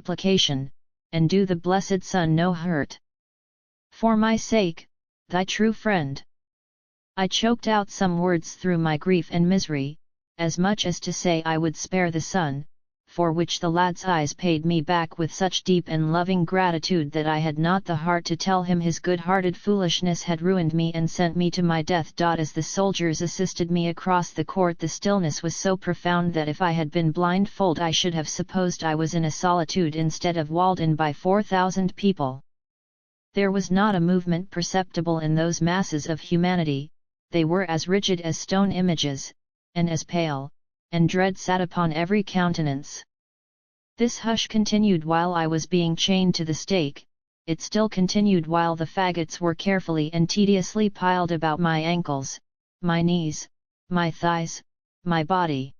supplication, and do the blessed Sun no hurt. For my sake, thy true friend. I choked out some words through my grief and misery, as much as to say I would spare the Sun, for which the lad's eyes paid me back with such deep and loving gratitude that I had not the heart to tell him his good-hearted foolishness had ruined me and sent me to my death. As the soldiers assisted me across the court, the stillness was so profound that if I had been blindfold I should have supposed I was in a solitude instead of walled in by 4,000 people. There was not a movement perceptible in those masses of humanity, they were as rigid as stone images, and as pale, and dread sat upon every countenance. This hush continued while I was being chained to the stake, it still continued while the faggots were carefully and tediously piled about my ankles, my knees, my thighs, my body.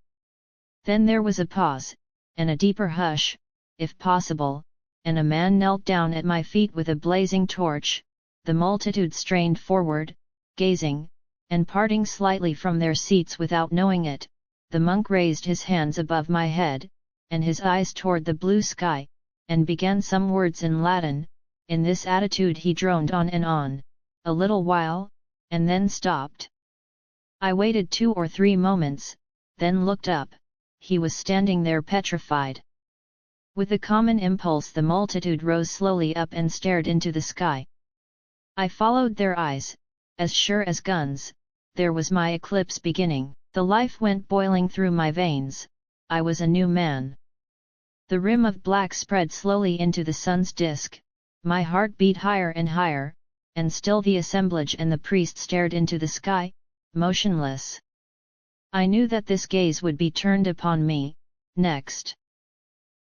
Then there was a pause, and a deeper hush, if possible, and a man knelt down at my feet with a blazing torch. The multitude strained forward, gazing, and parting slightly from their seats without knowing it. The monk raised his hands above my head, and his eyes toward the blue sky, and began some words in Latin. In this attitude he droned on and on, a little while, and then stopped. I waited 2 or 3 moments, then looked up. He was standing there petrified. With a common impulse the multitude rose slowly up and stared into the sky. I followed their eyes, as sure as guns. There was my eclipse beginning. The life went boiling through my veins, I was a new man. The rim of black spread slowly into the sun's disk, my heart beat higher and higher, and still the assemblage and the priest stared into the sky, motionless. I knew that this gaze would be turned upon me, next.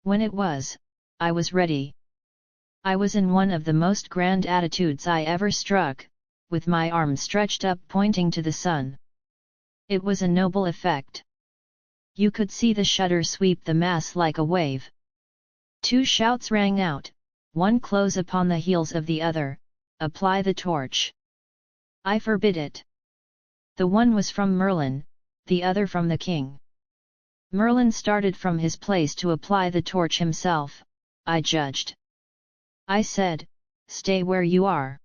When it was, I was ready. I was in one of the most grand attitudes I ever struck, with my arms stretched up pointing to the sun. It was a noble effect. You could see the shudder sweep the mass like a wave. 2 shouts rang out, one close upon the heels of the other, "Apply the torch!" I forbid it. The one was from Merlin, the other from the king. Merlin started from his place to apply the torch himself, I judged. I said, "Stay where you are.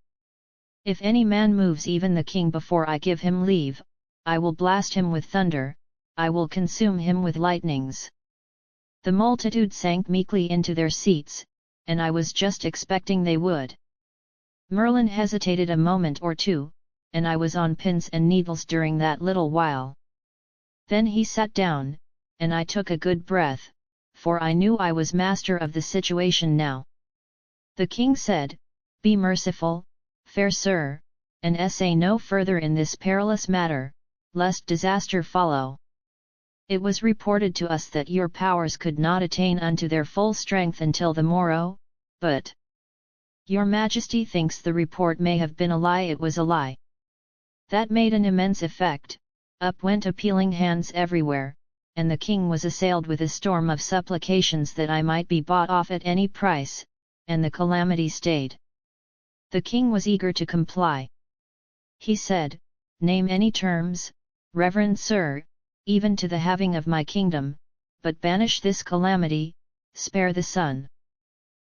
If any man moves even the king before I give him leave, I will blast him with thunder, I will consume him with lightnings." The multitude sank meekly into their seats, and I was just expecting they would. Merlin hesitated a moment or two, and I was on pins and needles during that little while. Then he sat down, and I took a good breath, for I knew I was master of the situation now. The king said, "Be merciful, fair sir, and essay no further in this perilous matter, lest disaster follow. It was reported to us that your powers could not attain unto their full strength until the morrow, but your majesty thinks the report may have been a lie. It was a lie." That made an immense effect, up went appealing hands everywhere, and the king was assailed with a storm of supplications that I might be bought off at any price, and the calamity stayed. The king was eager to comply. He said, "Name any terms, reverend sir, even to the halving of my kingdom, but banish this calamity, spare the sun."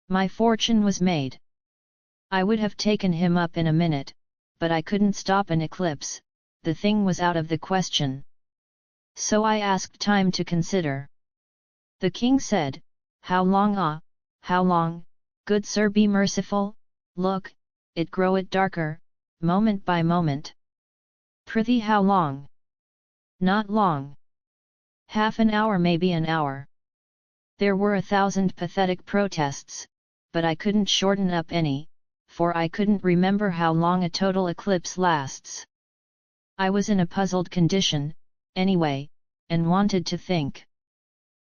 My fortune was made. I would have taken him up in a minute, but I couldn't stop an eclipse, the thing was out of the question. So I asked time to consider. The king said, "How long, how long, good sir, be merciful, look, it groweth darker, moment by moment. Prithee, how long?" "Not long. Half an hour, maybe an hour." There were 1,000 pathetic protests, but I couldn't shorten up any, for I couldn't remember how long a total eclipse lasts. I was in a puzzled condition, anyway, and wanted to think.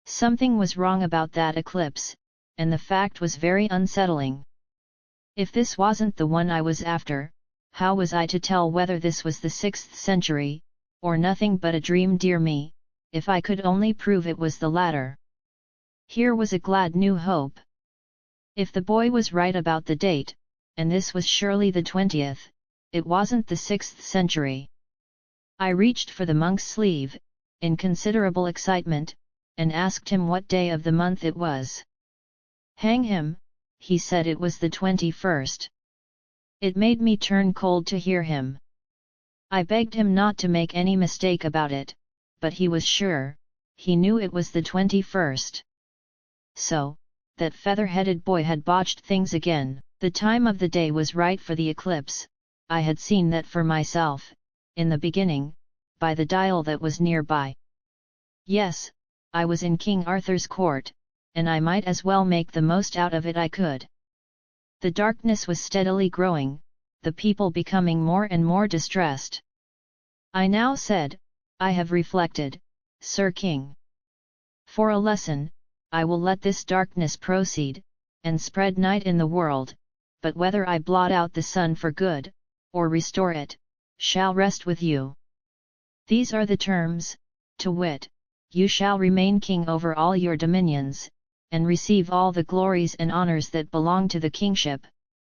Something was wrong about that eclipse, and the fact was very unsettling. If this wasn't the one I was after, how was I to tell whether this was the 6th century, or nothing but a dream? Dear me, if I could only prove it was the latter. Here was a glad new hope. If the boy was right about the date, and this was surely the 20th, it wasn't the 6th century. I reached for the monk's sleeve, in considerable excitement, and asked him what day of the month it was. Hang him, he said it was the 21st. It made me turn cold to hear him. I begged him not to make any mistake about it, but he was sure, he knew it was the 21st. So, that feather-headed boy had botched things again. The time of the day was right for the eclipse. I had seen that for myself, in the beginning, by the dial that was nearby. Yes, I was in King Arthur's court, and I might as well make the most out of it I could. The darkness was steadily growing, the people becoming more and more distressed. I now said, I have reflected, Sir King. For a lesson, I will let this darkness proceed, and spread night in the world, but whether I blot out the sun for good, or restore it, shall rest with you. These are the terms, to wit, you shall remain king over all your dominions, and receive all the glories and honours that belong to the kingship,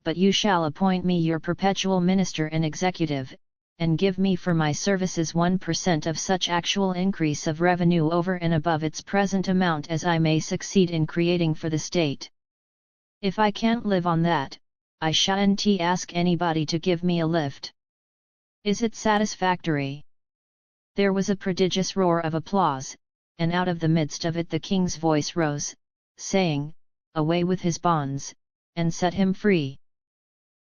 but you shall appoint me your perpetual minister and executive, and give me for my services 1% of such actual increase of revenue over and above its present amount as I may succeed in creating for the state. If I can't live on that, I shan't ask anybody to give me a lift. Is it satisfactory? There was a prodigious roar of applause, and out of the midst of it the king's voice rose, saying, Away with his bonds, and set him free.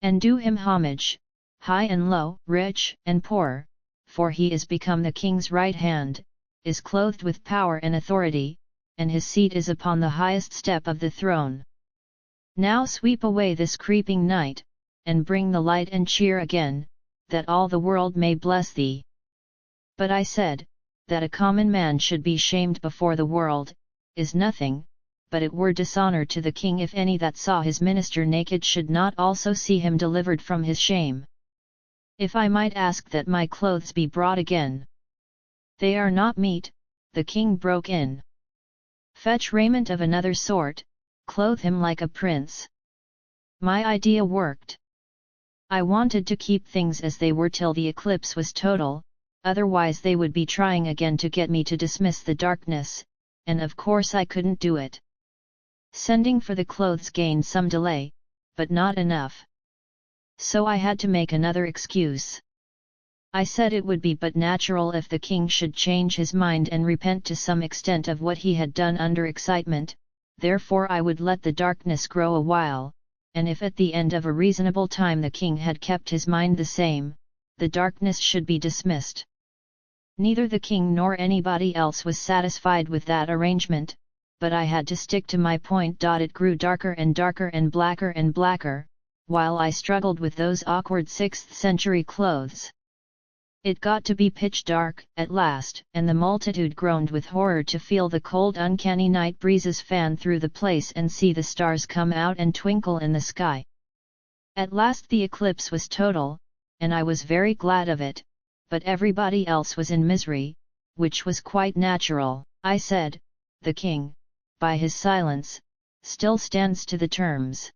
And do him homage, high and low, rich and poor, for he is become the king's right hand, is clothed with power and authority, and his seat is upon the highest step of the throne. Now sweep away this creeping night, and bring the light and cheer again, that all the world may bless thee. But I said, that a common man should be shamed before the world, is nothing, but it were dishonour to the king if any that saw his minister naked should not also see him delivered from his shame. If I might ask that my clothes be brought again. They are not meet, the king broke in. Fetch raiment of another sort, clothe him like a prince. My idea worked. I wanted to keep things as they were till the eclipse was total, otherwise they would be trying again to get me to dismiss the darkness, and of course I couldn't do it. Sending for the clothes gained some delay, but not enough. So I had to make another excuse. I said it would be but natural if the king should change his mind and repent to some extent of what he had done under excitement, therefore I would let the darkness grow a while, and if at the end of a reasonable time the king had kept his mind the same, the darkness should be dismissed. Neither the king nor anybody else was satisfied with that arrangement, but I had to stick to my point. It grew darker and darker and blacker, while I struggled with those awkward 6th century clothes. It got to be pitch dark, at last, and the multitude groaned with horror to feel the cold uncanny night breezes fan through the place and see the stars come out and twinkle in the sky. At last the eclipse was total, and I was very glad of it, but everybody else was in misery, which was quite natural. I said, the king, by his silence, still stands to the terms.